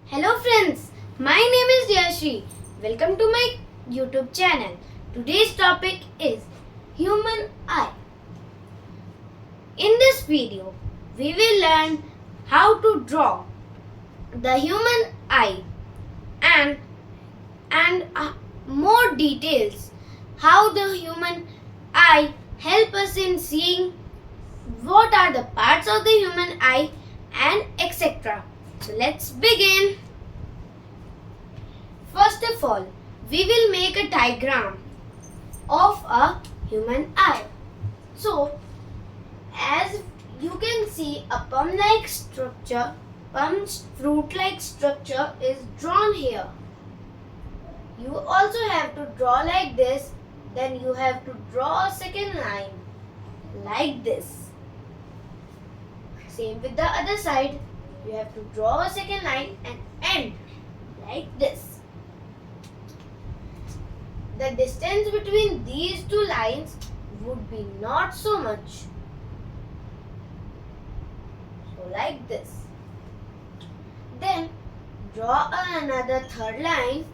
Hello friends, my name is Yashri. Welcome to my YouTube channel. Today's topic is human eye. In this video, we will learn how to draw the human eye and more details how the human eye help us in seeing what are the parts of the human eye and etc. So let's begin. First of all, we will make a diagram of a human eye. So, as you can see, a plum-like structure, plum fruit-like structure is drawn here. You also have to draw like this, then you have to draw a second line like this. Same with the other side, you have to draw a second line and end like this. The distance between these two lines would be not so much. So like this. Then draw another third line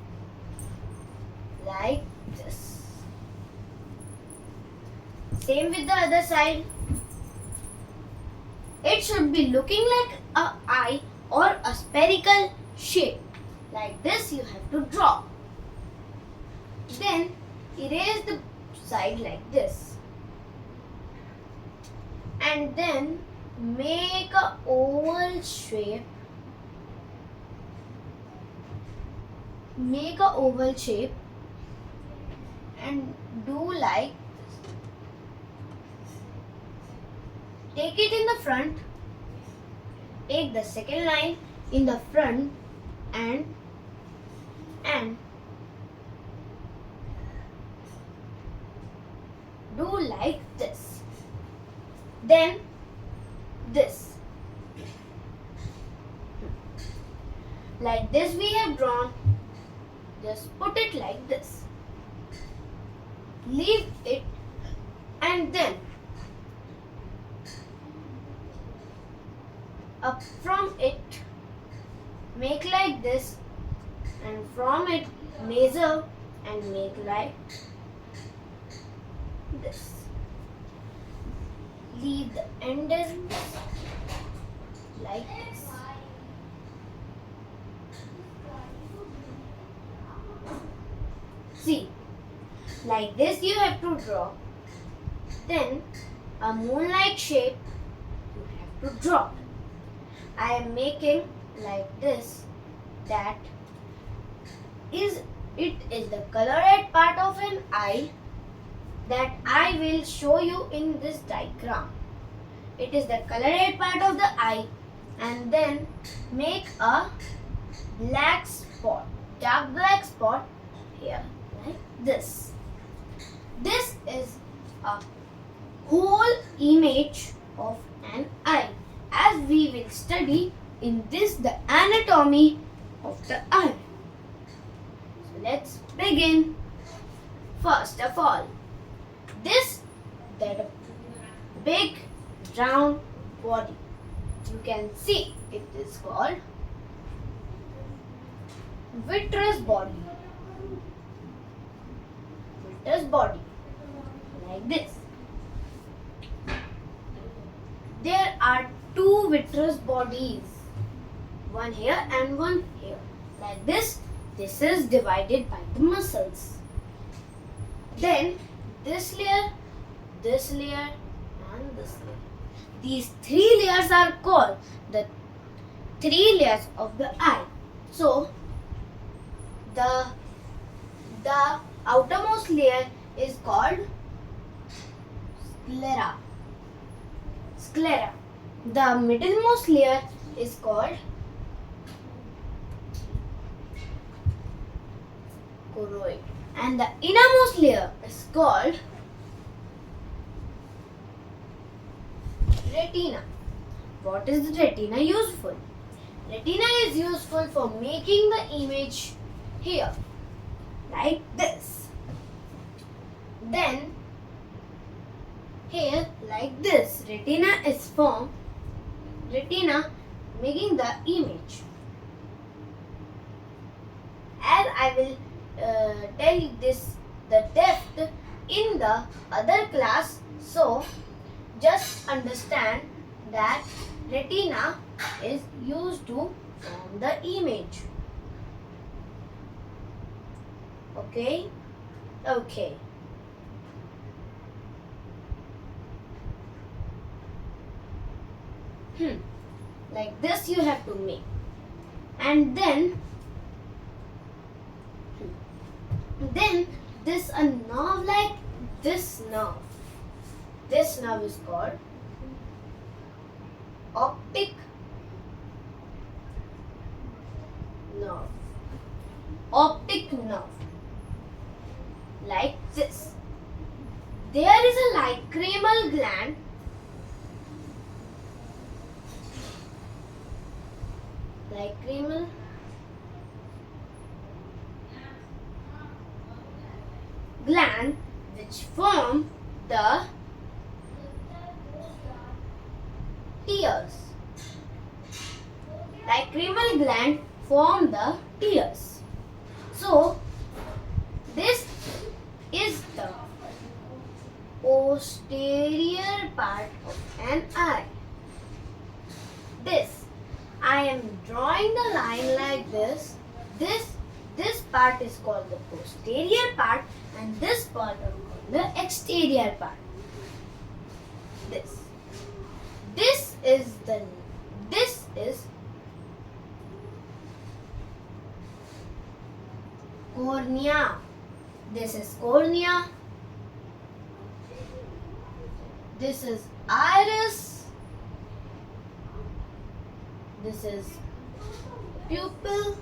like this. Same with the other side. It should be looking like an eye or a spherical shape. Like this you have to draw. Then erase the side like this. And then make a oval shape. Make a oval shape and do like this. Take it in the front. Take the second line in the front and do like this. Then this. Like this we have drawn. Just put it like this. Leave it and then up from it make like this and from it measure and make like this. Leave the end like this. See, like this you have to draw. Then a moon-like shape you have to draw. I am making like this. That is, it is the colored part of an eye that I will show you in this diagram. It is the colored part of the eye and then make a black spot, dark black spot here like this. This is a whole image of an eye as we will study in this the anatomy of the eye. So let's begin. First of all, this that big round body, you can see it is called vitreous body. Vitreous body like this. There are two vitreous bodies, one here and one here. Like this, this is divided by the muscles. Then this layer, and this layer. These three layers are called the three layers of the eye. So the outermost layer is called sclera. The middlemost layer is called choroid. And the innermost layer is called retina. What is the retina useful? Retina is useful for making the image here, like this. Then here, like this, retina is formed. Retina making the image. I will tell this the depth in the other class. So just understand that retina is used to form the image. Okay? Okay. Like this you have to make. And then this a nerve like this nerve. This nerve is called optic nerve. Optic nerve. Like this. There is a lacrimal gland which form the tears. Lacrimal gland form the tears. So this is the posterior part of an eye. This I am drawing the line like this. This part is called the posterior part and this part is called the exterior part. This is cornea. This is cornea. This is iris. This is pupil.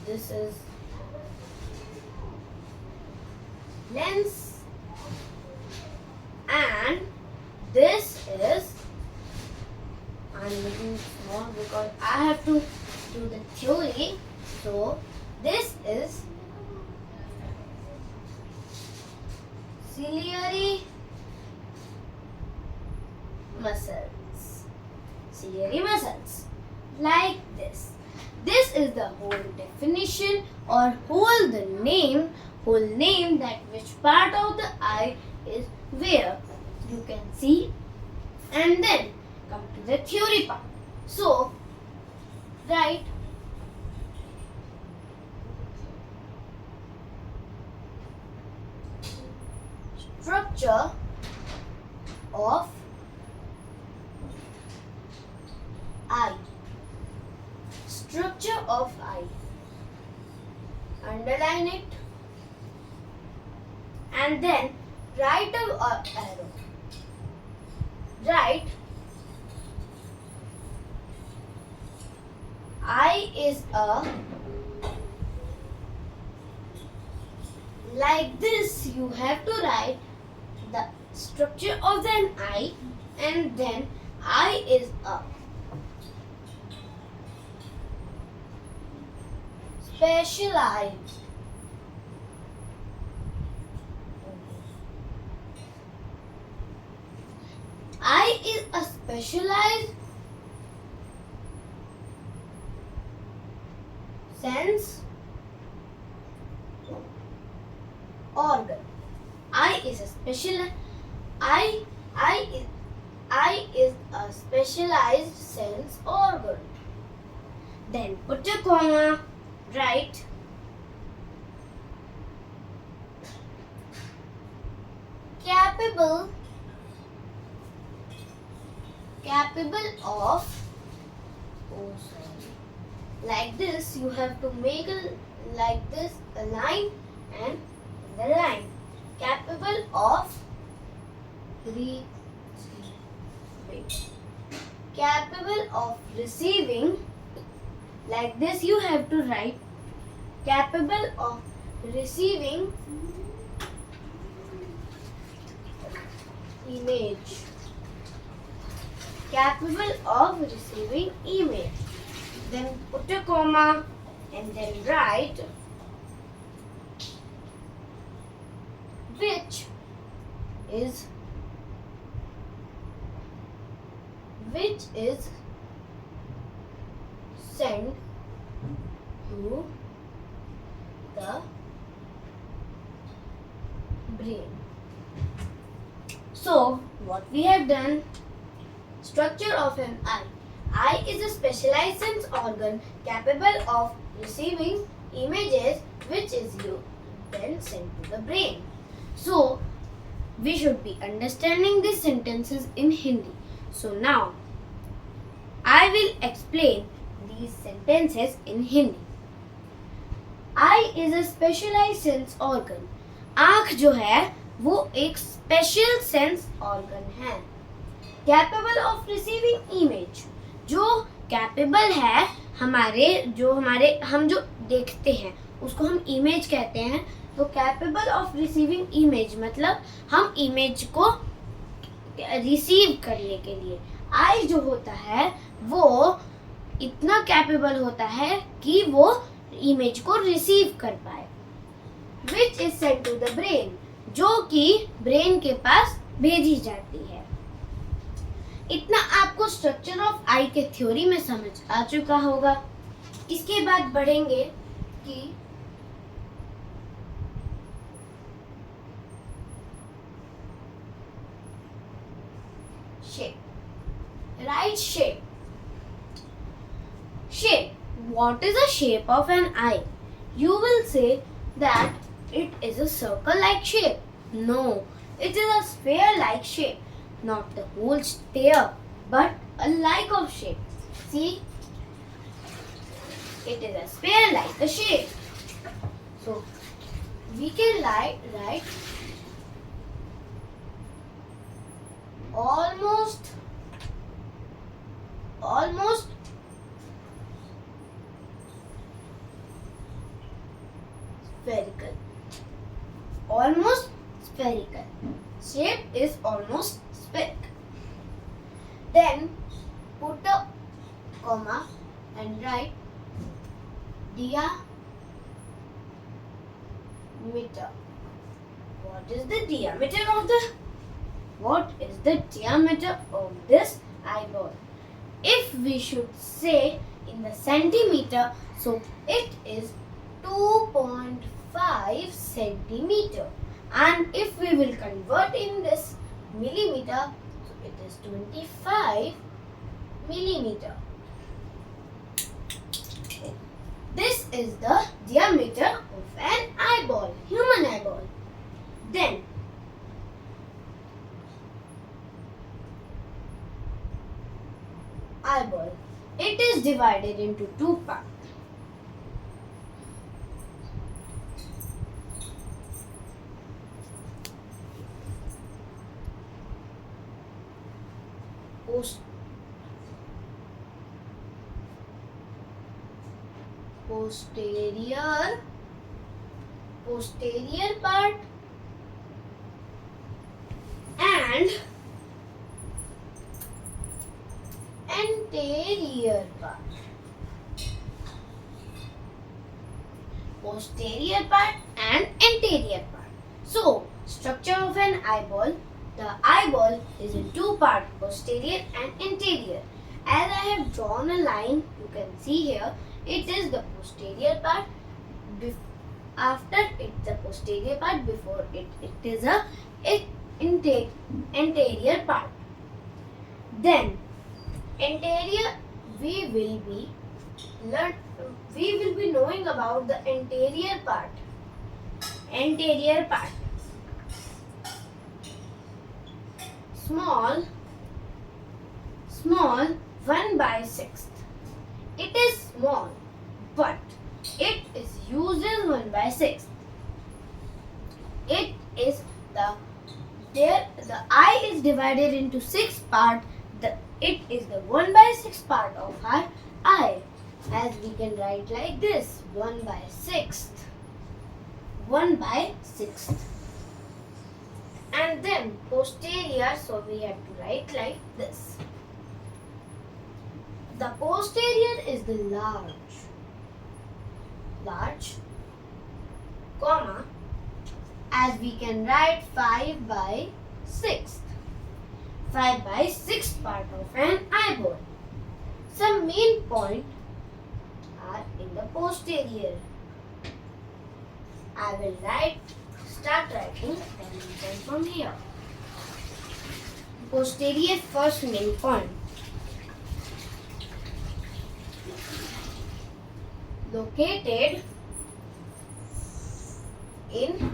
This is lens. And this is, I'm making small because I have to do the theory. So this is ciliary muscles. Ciliary muscles. Like this. This is the whole definition or whole name that which part of the eye is where you can see. And then come to the theory part. So write structure of eye. Structure of eye. Underline it and then write a arrow. Write eye is a, like this you have to write the structure of an eye and then eye is a specialized eye is a specialized sense organ. Eye is a specialized sense organ. Then put a comma. Write capable of, like this you have to make like this a line and the line. Capable of receiving, like this you have to write capable of receiving image. Capable of receiving image. Then put a comma and then write which is sent to the brain. So, what we have done, structure of an eye. Eye is a specialized sense organ capable of receiving images which is then sent to the brain. So, we should be understanding these sentences in Hindi. So now, I will explain these sentences in Hindi. Eye is a specialized sense organ. आँख जो है वो एक special sense organ है. Capable of receiving image, जो capable है हम जो देखते हैं उसको हम इमेज कहते हैं. तो कैपेबल ऑफ रिसीविंग इमेज मतलब हम इमेज को रिसीव करने के लिए आई जो होता है वो इतना कैपेबल होता है कि वो इमेज को रिसीव कर पाए. Which is sent to the brain, जो कि ब्रेन के पास भेजी जाती है. इतना आपको स्ट्रक्चर ऑफ आई के थ्योरी में समझ आ चुका होगा. इसके बाद बढ़ेंगे कि shape. Right, shape. Shape. What is the shape of an eye? You will say that it is a circle-like shape. No, it is a sphere-like shape. Not the whole sphere, but a like of shape. See, it is a sphere-like a shape. So, we can write almost spherical. Almost spherical. Shape is almost spherical. Then put a comma and write diameter. What is the diameter of this eyeball? If we should say in the centimeter, so it is 2.5 centimeter. And if we will convert in this millimeter, so it is 25 millimeter. This is the diameter of an eyeball, human eyeball. Then eyeball. It is divided into two parts. Posterior part and anterior part. Posterior part and anterior part. So, structure of an eyeball. The eyeball is in two parts, posterior and anterior. As I have drawn a line, you can see here, it is the posterior part. After it's the posterior part, before it is a anterior part. Then anterior, we will be knowing about the anterior part. Anterior part. Small 1/6. It is small, but it is uses 1/6. It is the eye is divided into 6 parts. It is the 1/6 part of our eye. As we can write like this, 1/6. 1/6. And then posterior, so we have to write like this. The posterior is the large, comma, as we can write 5/6. 5/6 part of an eyeball. Some main points are in in the posterior. I will start writing dimension from here. Posterior first main point. Located in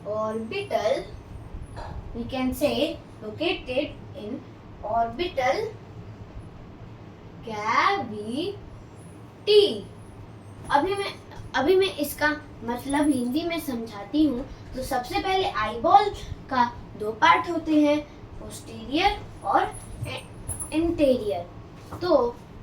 orbital, we can say located in orbital cavity. अभी मैं इसका मतलब हिंदी में समझाती हूँ. तो सबसे पहले आईबॉल का दो पार्ट होते हैं, पोस्टीरियर और इंटीरियर. तो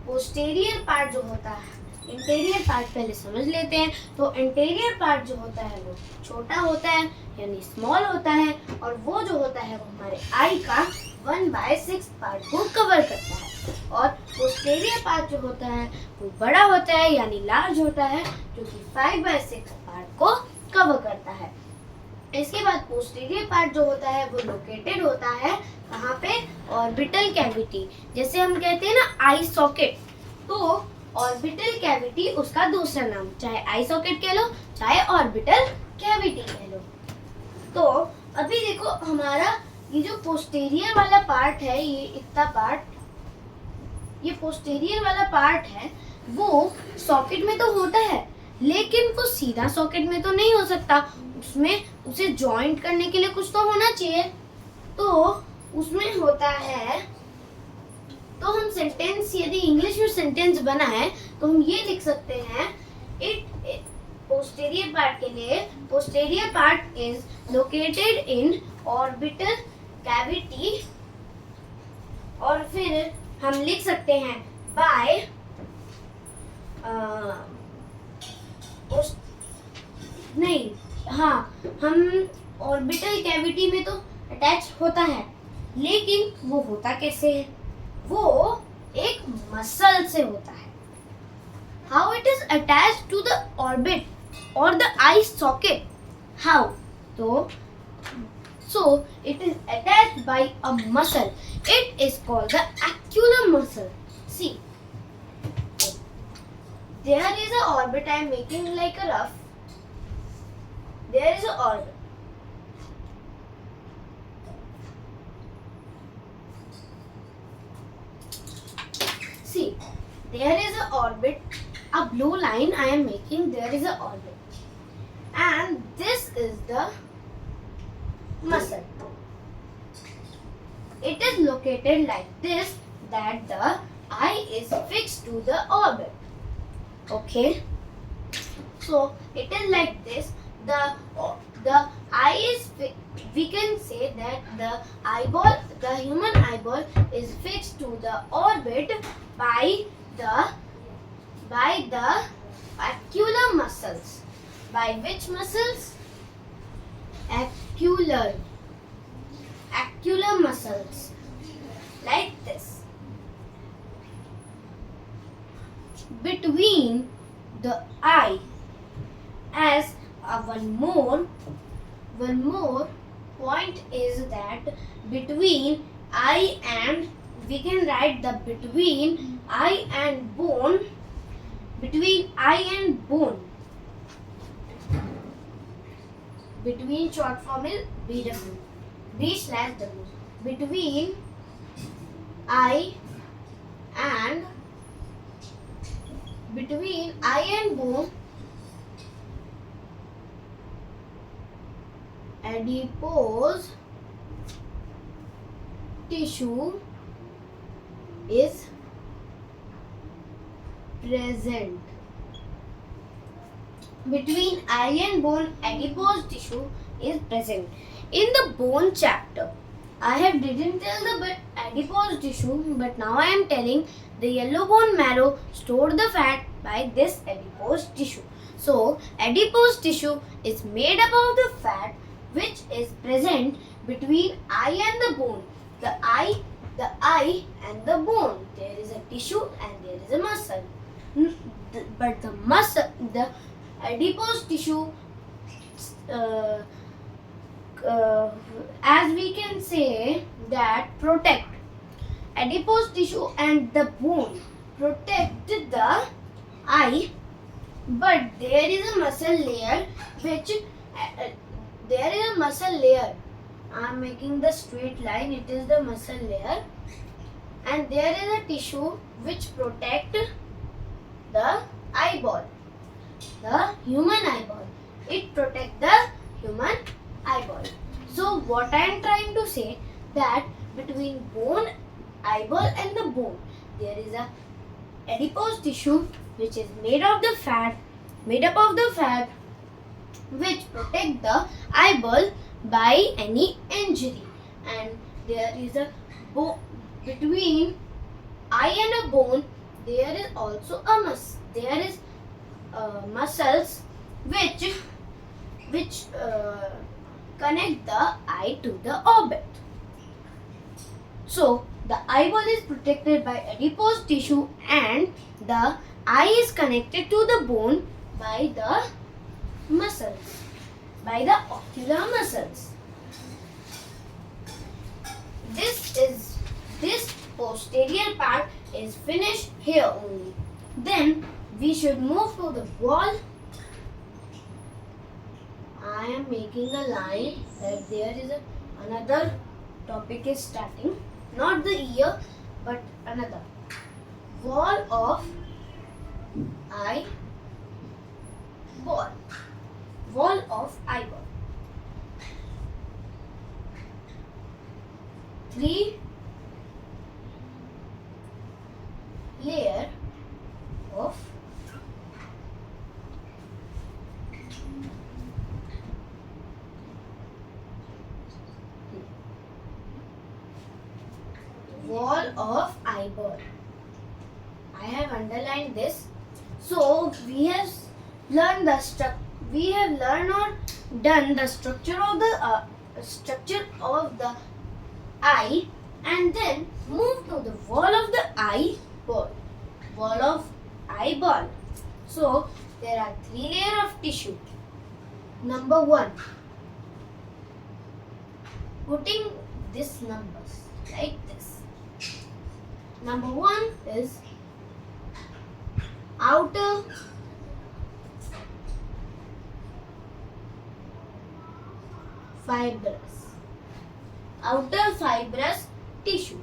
पोस्टीरियर पार्ट जो होता है, इंटीरियर पार्ट पहले समझ लेते हैं. तो इंटीरियर पार्ट जो होता है वो छोटा होता है यानी स्मॉल होता है, और वो जो होता है वो हमारे आई का 1/6 पार्ट को कवर करता है. और पोस्टीरियर पार्ट जो होता है वो बड़ा होता है यानी लार्ज होता है, जो कि 5/6 पार्ट को कवर करता है. इसके बाद पोस्टीरियर पार्ट जो होता है वो लोकेटेड होता है कहाँ पे? Orbital cavity. जैसे हम कहते हैं ना आई सॉकेट, तो ऑर्बिटल कैविटी उसका दूसरा नाम, चाहे आई सॉकेट कह लो चाहे ऑर्बिटल कैविटी कह लो. तो अभी देखो हमारा ये जो पोस्टीरियर वाला पार्ट है, ये इतना पार्ट, ये पोस्टीरियर वाला पार्ट है, वो सॉकेट में तो होता है लेकिन वो सीधा सॉकेट में तो नहीं हो सकता. उसमें उसे जॉइंट करने के लिए कुछ तो होना चाहिए. तो उसमें होता है, तो हम सेंटेंस, यदि इंग्लिश में सेंटेंस बना है तो हम ये लिख सकते हैं, इट पोस्टीरियर पार्ट के लिए, posterior part is located in orbital cavity. और फिर हम लिख सकते हैं बाय नहीं, हाँ, हम ऑर्बिटल कैविटी में तो अटैच होता है, लेकिन वो होता कैसे है? वो एक मसल से होता है. How it is attached to the orbit और द आई सॉकेट? हाउ? तो so it is attached by a muscle. It is called the acular muscle. See, there is a orbit. I am making like a rough. There is a orbit. See, there is a orbit, a blue line I am making, there is a orbit. And this is the muscle. It is located like this, that the eye is fixed to the orbit. Okay. So, it is like this. The eye is, we can say that the eyeball, the human eyeball is fixed to the orbit by the ocular muscles. By which muscles? Ocular muscles, like this. Between the eye, as one more point is that between eye and, we can write the between eye and bone, between short form is BW, B/W. Between eye and bone, adipose tissue is present. Between eye and bone, adipose tissue is present. In the bone chapter, I didn't tell the adipose tissue, but now I am telling the yellow bone marrow stored the fat by this adipose tissue. So, adipose tissue is made up of the fat which is present between eye and the bone. The eye and the bone. There is a tissue and there is a muscle. But the as we can say that protect adipose tissue and the bone protect the eye, but there is a muscle layer which there is a muscle layer. I am making the straight line. It is the muscle layer, and there is a tissue which protect the eyeball, the human eyeball. It protect the human eyeball. So what I am trying to say that between bone, eyeball and the bone there is a adipose tissue which is made up of the fat which protect the eyeball by any injury, and there is a between eye and a bone there is also a muscles which connect the eye to the orbit. So the eyeball is protected by adipose tissue and the eye is connected to the bone by the muscles, by the ocular muscles. This posterior part is finished here only. Then we should move to the wall. I am making a line that there is another topic is starting, not the ear but another wall of eyeball. Wall of eyeball. 3 layer of wall of eyeball. I have underlined this. So we have learned or done the structure of the eye, and then move to the wall of the eyeball. Wall of eyeball. So there are 3 layers of tissue. Number 1. Putting these numbers like this. Number 1 is outer fibrous tissue.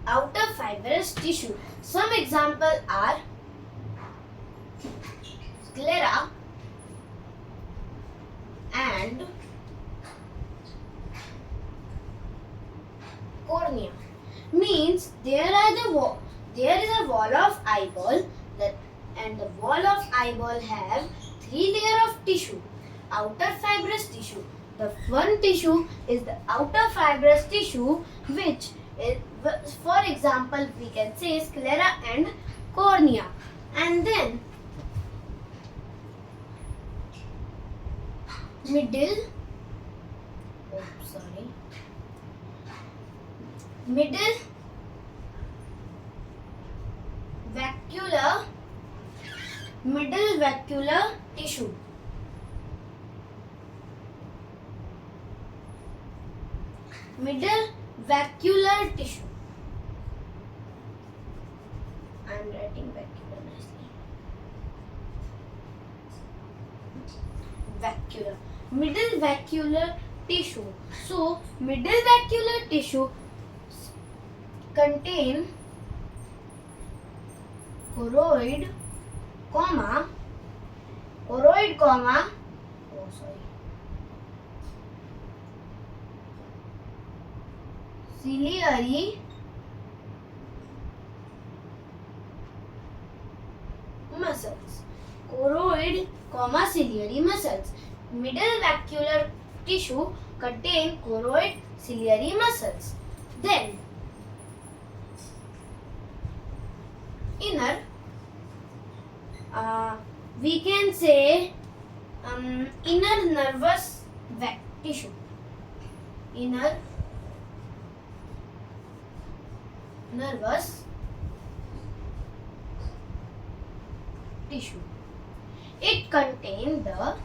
Outer fibrous tissue. Some examples are sclera and cornea. Means there is a wall of eyeball and the wall of eyeball have 3 layers of tissue. Outer fibrous tissue. The one tissue is the outer fibrous tissue, which is, for example, we can say sclera and cornea. And then middle vacuolar tissue. Middle vacuolar tissue. I am writing vacuolar nicely. Vacuolar. Middle vacuolar tissue. So, middle vacuolar tissue contain choroid, ciliary muscles. Choroid, ciliary muscles. Middle vacuolar tissue contain choroid, ciliary muscles. Then inner, we can say inner nervous tissue. Inner nervous tissue. It contains the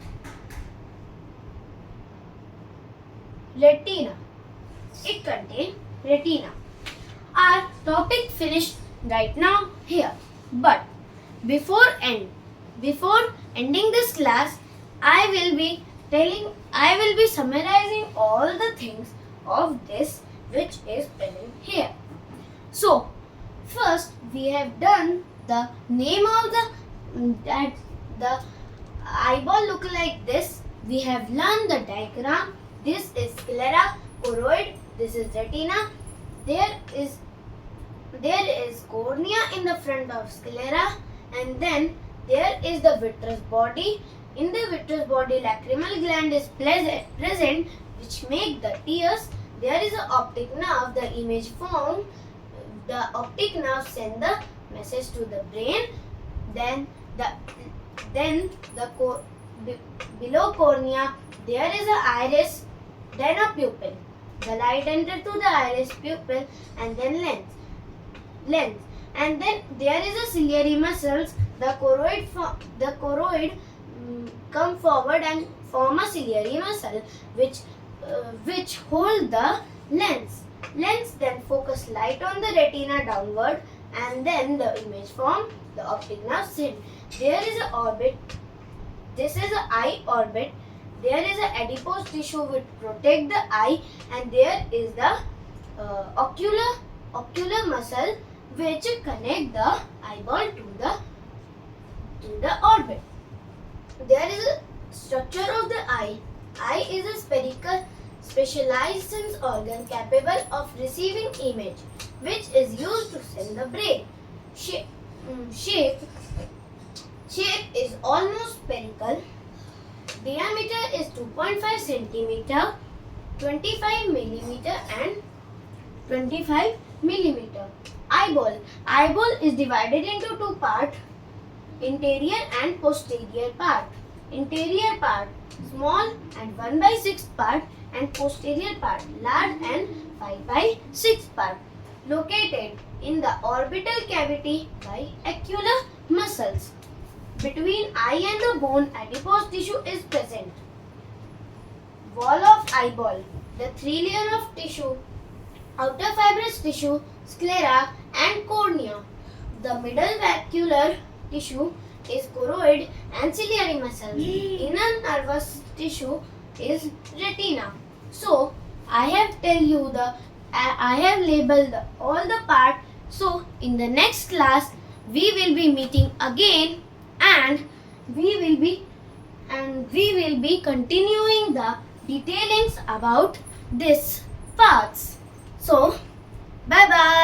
retina. It contains retina. Our topic finished right now here. But before ending this class, I will be summarizing all the things of this which is present here. So, first we have done the name of the eyeball look like this. We have learned the diagram. This is sclera, choroid, this is retina. There is cornea in the front of sclera, and then there is the vitreous body. In the vitreous body, lacrimal gland is present, which make the tears. There is an optic nerve, the image form. The optic nerve send the message to the brain. Then below cornea, there is an iris, then a pupil. The light enters to the iris, pupil, and then lens. And then there is a ciliary muscles. The choroid come forward and form a ciliary muscle, which hold the lens. Lens then focus light on the retina downward, and then the image form, the optic nerve send. There is an orbit. This is an eye orbit. There is an adipose tissue which protect the eye, and there is the ocular muscle which connect the eyeball to the orbit. There is a structure of the eye. Eye is a spherical specialized sense organ capable of receiving image, which is used to send the brain. Shape is almost spherical. Diameter is 2.5 centimeter, 25 millimeter and 25 millimeter. Eyeball is divided into two parts, interior and posterior part. Interior part small and 1/6 part, and posterior part large and 5/6 part. Located in the orbital cavity by ocular muscles. Between eye and the bone, adipose tissue is present. Wall of eyeball. The three layers of tissue, outer fibrous tissue, sclera and cornea. The middle vascular tissue is choroid and ciliary muscles. Inner nervous tissue is retina. So, I have labeled all the part. So, in the next class, we will be meeting again, and we will be continuing the detailings about this parts. So, bye bye.